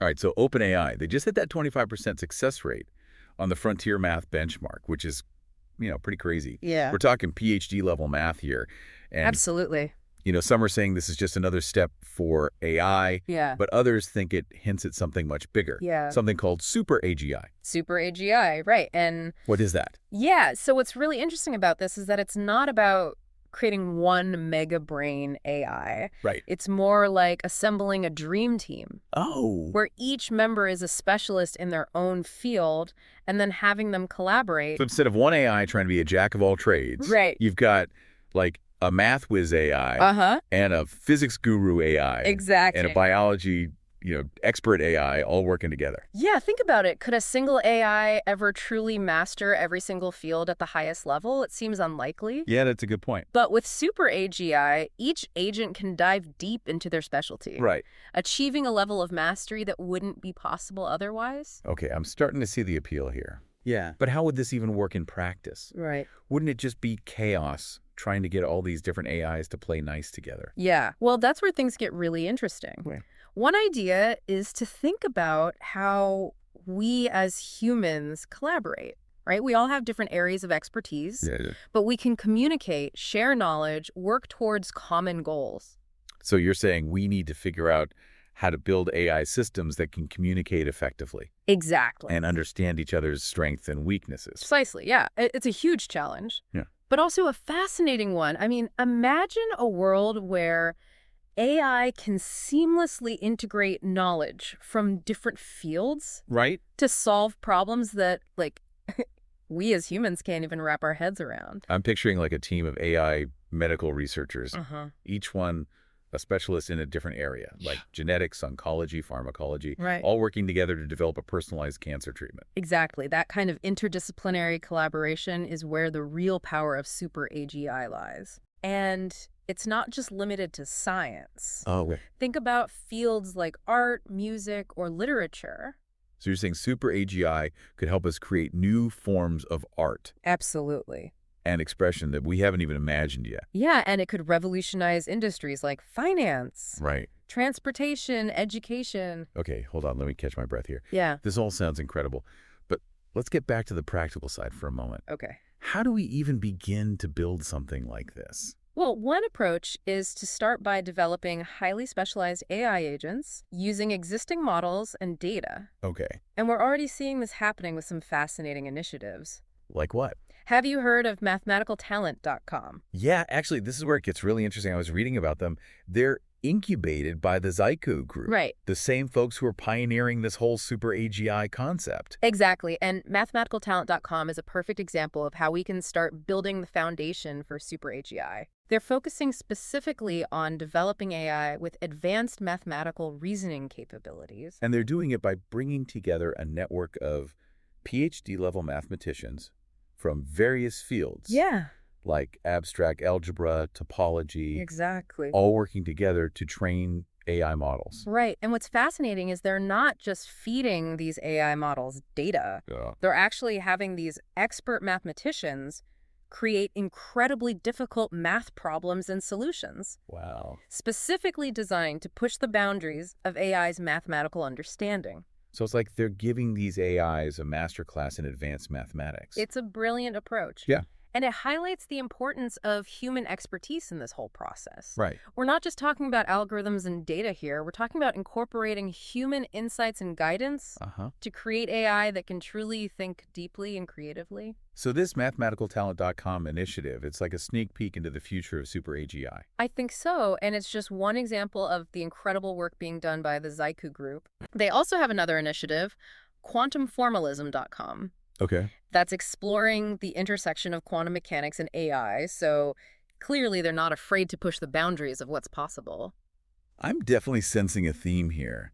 All right, so OpenAI, they just hit that 25% success rate on the FrontierMath benchmark, which is, pretty crazy. Yeah, We're talking PhD level math here. And, absolutely. some are saying this is just another step for AI, Yeah, but others think it hints at something much bigger, yeah. something called Super AGI. Super AGI, right. And What is that? yeah, so what's really interesting about this is that it's not about creating one mega brain AI. Right. It's more like assembling a dream team Oh. where each member is a specialist in their own field and then having them collaborate. So instead of one AI trying to be a jack of all trades, Right. you've got like a math whiz AI Uh-huh. and a physics guru AI and a Exactly. biology, expert AI all working together. Yeah, think about it. Could a single AI ever truly master every single field at the highest level? It seems unlikely. Yeah, that's a good point. But with Super AGI, each agent can dive deep into their specialty, Right. achieving a level of mastery that wouldn't be possible otherwise. Okay, I'm starting to see the appeal here. Yeah. But how would this even work in practice? Right. Wouldn't it just be chaos trying to get all these different AIs to play nice together? Yeah. Well, that's where things get really interesting. Right. One idea is to think about how we as humans collaborate, right? We all have different areas of expertise, Yeah. but we can communicate, share knowledge, work towards common goals. So you're saying we need to figure out how to build AI systems that can communicate effectively Exactly. and understand each other's strengths and weaknesses. Precisely, yeah. It's a huge challenge. Yeah. But also a fascinating one. I mean, imagine a world where AI can seamlessly integrate knowledge from different fields Right? to solve problems that, like, we as humans can't even wrap our heads around. I'm picturing like a team of AI medical researchers, Uh-huh. each one a specialist in a different area, like genetics, oncology, pharmacology, Right. all working together to develop a personalized cancer treatment. Exactly. That kind of interdisciplinary collaboration is where the real power of Super AGI lies. And it's not just limited to science. Oh, okay. Think about fields like art, music, or literature. So you're saying Super AGI could help us create new forms of art Absolutely. and expression that we haven't even imagined yet. Yeah, and it could revolutionize industries like finance, Right. transportation, education. Okay, hold on. Let me catch my breath here. Yeah, This all sounds incredible, but let's get back to the practical side for a moment. okay. How do we even begin to build something like this? Well, one approach is to start by developing highly specialized AI agents using existing models and data. Okay. And we're already seeing this happening with some fascinating initiatives. Like what? Have you heard of mathematicaltalent.com? Yeah, actually, this is where it gets really interesting. I was reading about them. They're incubated by the Zaiku group. Right. The same folks who are pioneering this whole Super AGI concept. Exactly. And mathematicaltalent.com is a perfect example of how we can start building the foundation for Super AGI. They're focusing specifically on developing AI with advanced mathematical reasoning capabilities. And they're doing it by bringing together a network of PhD-level mathematicians from various fields. Yeah, Like abstract algebra, topology, exactly. all working together to train AI models. Right. And what's fascinating is they're not just feeding these AI models data. Yeah. They're actually having these expert mathematicians create incredibly difficult math problems and solutions, Wow. specifically designed to push the boundaries of AI's mathematical understanding. So it's like they're giving these AIs a masterclass in advanced mathematics. It's a brilliant approach. Yeah. And it highlights the importance of human expertise in this whole process. Right. We're not just talking about algorithms and data here. We're talking about incorporating human insights and guidance to create AI that can truly think deeply and creatively. So this mathematicaltalent.com initiative, it's like a sneak peek into the future of Super AGI. I think so, and it's just one example of the incredible work being done by the Zaiku group. They also have another initiative, quantumformalism.com. Okay. That's exploring the intersection of quantum mechanics and AI, so clearly they're not afraid to push the boundaries of what's possible. I'm definitely sensing a theme here.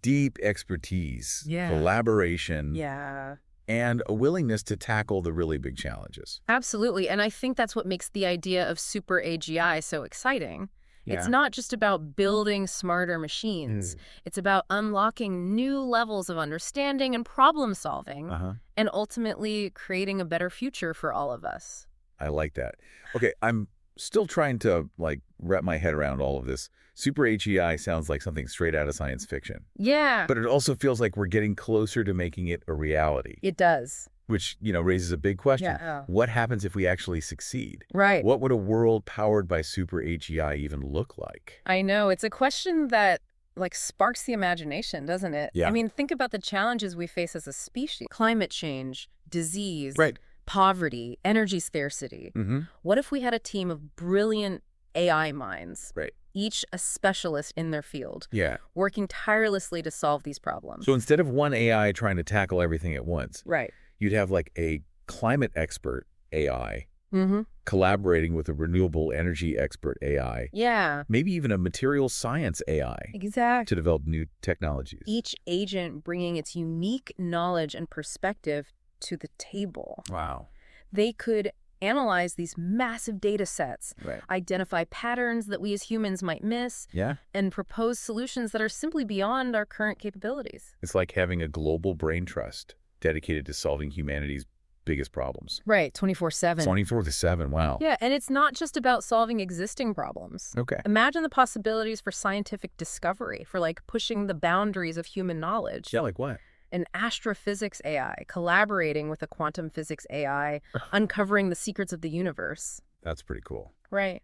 Deep expertise, Yeah. collaboration, Yeah. and a willingness to tackle the really big challenges. Absolutely, and I think that's what makes the idea of Super AGI so exciting. It's Yeah. not just about building smarter machines. It's about unlocking new levels of understanding and problem solving, and ultimately creating a better future for all of us. I like that. Okay, I'm still trying to, like, wrap my head around all of this. Super AGI sounds like something straight out of science fiction. Yeah, But it also feels like we're getting closer to making it a reality, it does. which, raises a big question. Yeah. What happens if we actually succeed? Right. What would a world powered by Super AGI even look like? I know. It's a question that sparks the imagination, doesn't it? I Yeah. mean, think about the challenges we face as a species. Climate change, disease, Right. poverty, energy scarcity. Mm-hmm. What if we had a team of brilliant AI minds, Right. each a specialist in their field, Yeah. working tirelessly to solve these problems? So instead of one AI trying to tackle everything at once, Right. you'd have like a climate expert AI Mm-hmm. collaborating with a renewable energy expert AI, Yeah, maybe even a material science AI exactly. to develop new technologies. Each agent bringing its unique knowledge and perspective to the table. Wow. They could analyze these massive data sets, Right. identify patterns that we as humans might miss, Yeah. and propose solutions that are simply beyond our current capabilities. It's like having a global brain trust dedicated to solving humanity's biggest problems. Right, 24/7. 24/7, wow. Yeah, and it's not just about solving existing problems. Okay. Imagine the possibilities for scientific discovery, for pushing the boundaries of human knowledge. Yeah, like what? An astrophysics AI collaborating with a quantum physics AI, uncovering the secrets of the universe. That's pretty cool. Right.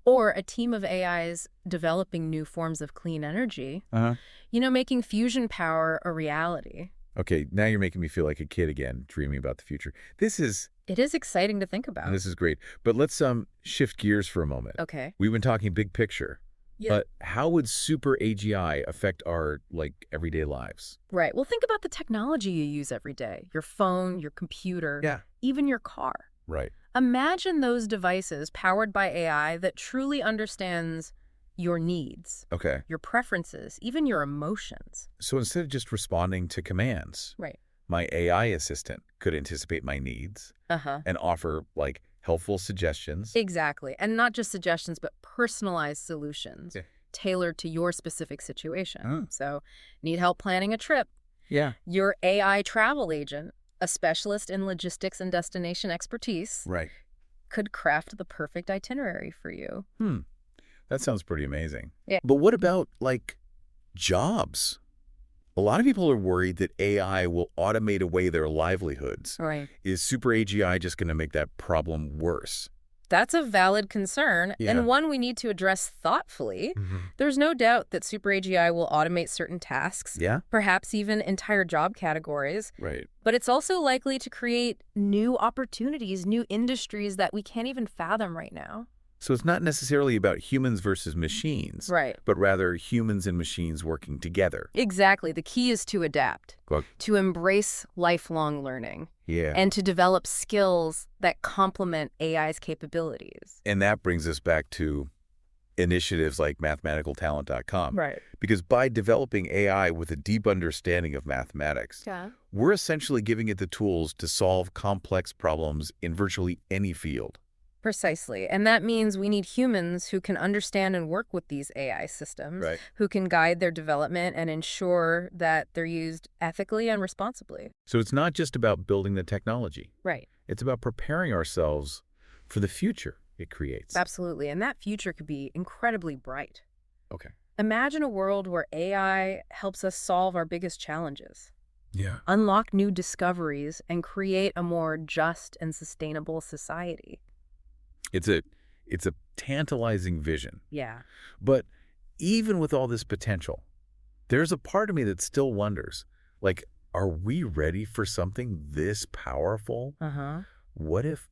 Or a team of AIs developing new forms of clean energy, Uh-huh. making fusion power a reality. Okay, now you're making me feel like a kid again, dreaming about the future. This is It is exciting to think about. great. But let's shift gears for a moment. Okay. We've been talking big picture. Yeah. But how would Super AGI affect our everyday lives? Right. Well, think about the technology you use every day. Your phone, your computer, Yeah. even your car. Right. Imagine those devices powered by AI that truly understands your needs, Okay. your preferences, even your emotions. So instead of just responding to commands, Right. my AI assistant could anticipate my needs Uh-huh. and offer helpful suggestions. Exactly. And not just suggestions, but personalized solutions Yeah. tailored to your specific situation. Oh. So, need help planning a trip? Yeah. Your AI travel agent, a specialist in logistics and destination expertise, Right. could craft the perfect itinerary for you. That sounds pretty amazing. Yeah. But what about jobs? A lot of people are worried that AI will automate away their livelihoods. Right. Is Super AGI just going to make that problem worse? That's a valid concern, Yeah. and one we need to address thoughtfully. There's no doubt that Super AGI will automate certain tasks, Yeah. perhaps even entire job categories, Right. but it's also likely to create new opportunities, new industries that we can't even fathom right now. So it's not necessarily about humans versus machines, Right. but rather humans and machines working together. Exactly. The key is to adapt, Well, to embrace lifelong learning, yeah. and to develop skills that complement AI's capabilities. And that brings us back to initiatives like mathematicaltalent.com. Right. Because by developing AI with a deep understanding of mathematics, Yeah. we're essentially giving it the tools to solve complex problems in virtually any field. Precisely. And that means we need humans who can understand and work with these AI systems, Right. who can guide their development and ensure that they're used ethically and responsibly. So it's not just about building the technology. Right. It's about preparing ourselves for the future it creates. Absolutely. And that future could be incredibly bright. Okay. Imagine a world where AI helps us solve our biggest challenges, Yeah. unlock new discoveries, and create a more just and sustainable society. It's a tantalizing vision. Yeah. But even with all this potential, there's a part of me that still wonders, are we ready for something this powerful? Uh-huh. What if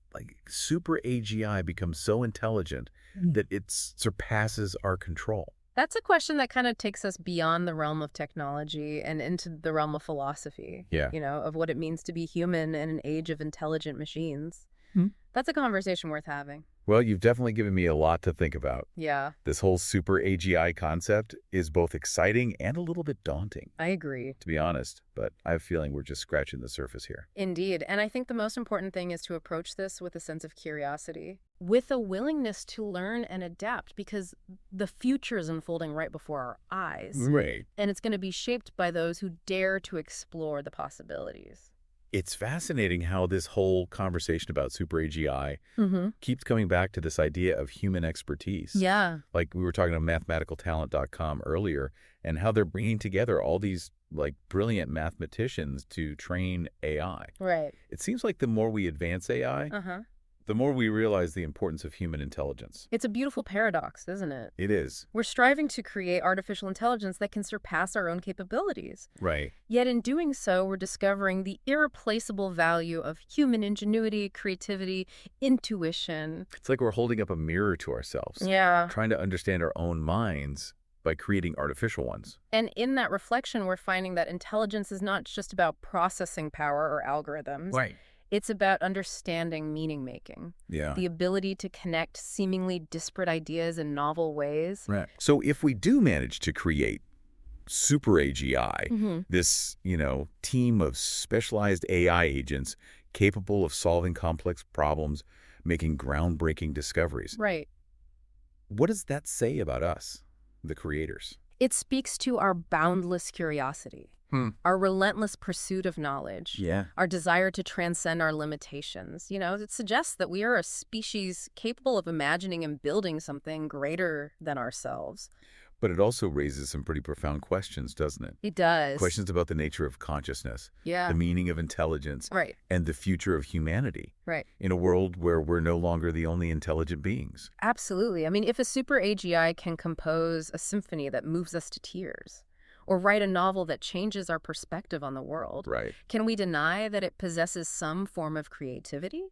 Super AGI becomes so intelligent that it surpasses our control? That's a question that kind of takes us beyond the realm of technology and into the realm of philosophy, Yeah. of what it means to be human in an age of intelligent machines. That's a conversation worth having. Well, you've definitely given me a lot to think about. Yeah, This whole Super AGI concept is both exciting and a little bit daunting, I agree. to be honest, but I have a feeling we're just scratching the surface here. Indeed. And I think the most important thing is to approach this with a sense of curiosity, with a willingness to learn and adapt, because the future is unfolding right before our eyes. Right. And it's going to be shaped by those who dare to explore the possibilities. It's fascinating how this whole conversation about Super AGI Mm-hmm. keeps coming back to this idea of human expertise. Yeah, Like we were talking to mathematicaltalent.com earlier, and how they're bringing together all these like brilliant mathematicians to train AI. right. It seems like the more we advance AI, Uh-huh. the more we realize the importance of human intelligence. It's a beautiful paradox, isn't it? It is. We're striving to create artificial intelligence that can surpass our own capabilities. Right. Yet in doing so, we're discovering the irreplaceable value of human ingenuity, creativity, intuition. It's like we're holding up a mirror to ourselves, Yeah. trying to understand our own minds by creating artificial ones. And in that reflection, we're finding that intelligence is not just about processing power or algorithms. Right. It's about understanding meaning making, Yeah. the ability to connect seemingly disparate ideas in novel ways. Right. So if we do manage to create Super AGI, Mm-hmm. this, team of specialized AI agents capable of solving complex problems, making groundbreaking discoveries, Right. what does that say about us, the creators? It speaks to our boundless curiosity, Hmm. our relentless pursuit of knowledge, Yeah. our desire to transcend our limitations. It suggests that we are a species capable of imagining and building something greater than ourselves. But it also raises some pretty profound questions, doesn't it? It does. Questions about the nature of consciousness, Yeah. the meaning of intelligence, Right. and the future of humanity Right. in a world where we're no longer the only intelligent beings. Absolutely. I mean, if a super AGI can compose a symphony that moves us to tears, or write a novel that changes our perspective on the world, Right. can we deny that it possesses some form of creativity?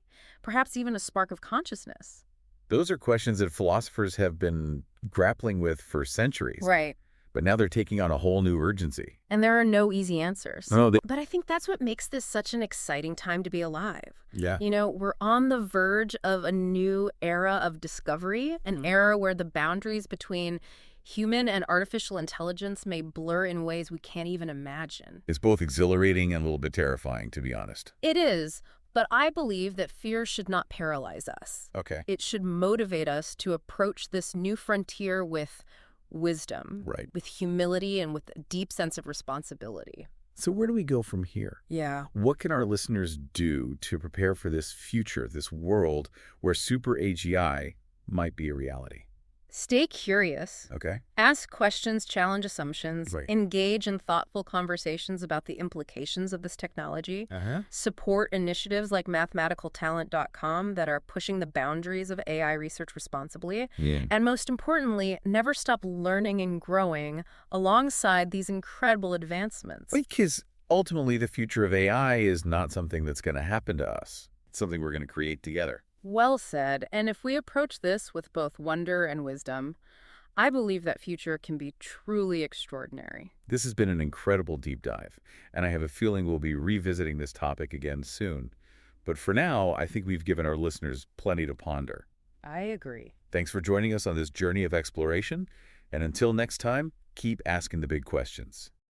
Perhaps even a spark of consciousness? Those are questions that philosophers have been grappling with for centuries, Right. but now they're taking on a whole new urgency. And there are no easy answers. No, But I think that's what makes this such an exciting time to be alive. yeah. We're on the verge of a new era of discovery, an era where the boundaries between human and artificial intelligence may blur in ways we can't even imagine. It's both exhilarating and a little bit terrifying, to be honest. It is, but I believe that fear should not paralyze us. Okay. It should motivate us to approach this new frontier with wisdom, Right. with humility, and with a deep sense of responsibility. So where do we go from here? Yeah. What can our listeners do to prepare for this future, this world where Super AGI might be a reality? Stay curious. Okay. Ask questions, challenge assumptions, Right. engage in thoughtful conversations about the implications of this technology. Uh-huh. Support initiatives like mathematicians.com that are pushing the boundaries of AI research responsibly. Yeah. And most importantly, never stop learning and growing alongside these incredible advancements. Because ultimately the future of AI is not something that's going to happen to us. It's something we're going to create together. Well said. And if we approach this with both wonder and wisdom, I believe that future can be truly extraordinary. This has been an incredible deep dive, and I have a feeling we'll be revisiting this topic again soon. But for now, I think we've given our listeners plenty to ponder. I agree. Thanks for joining us on this journey of exploration, and until next time, keep asking the big questions.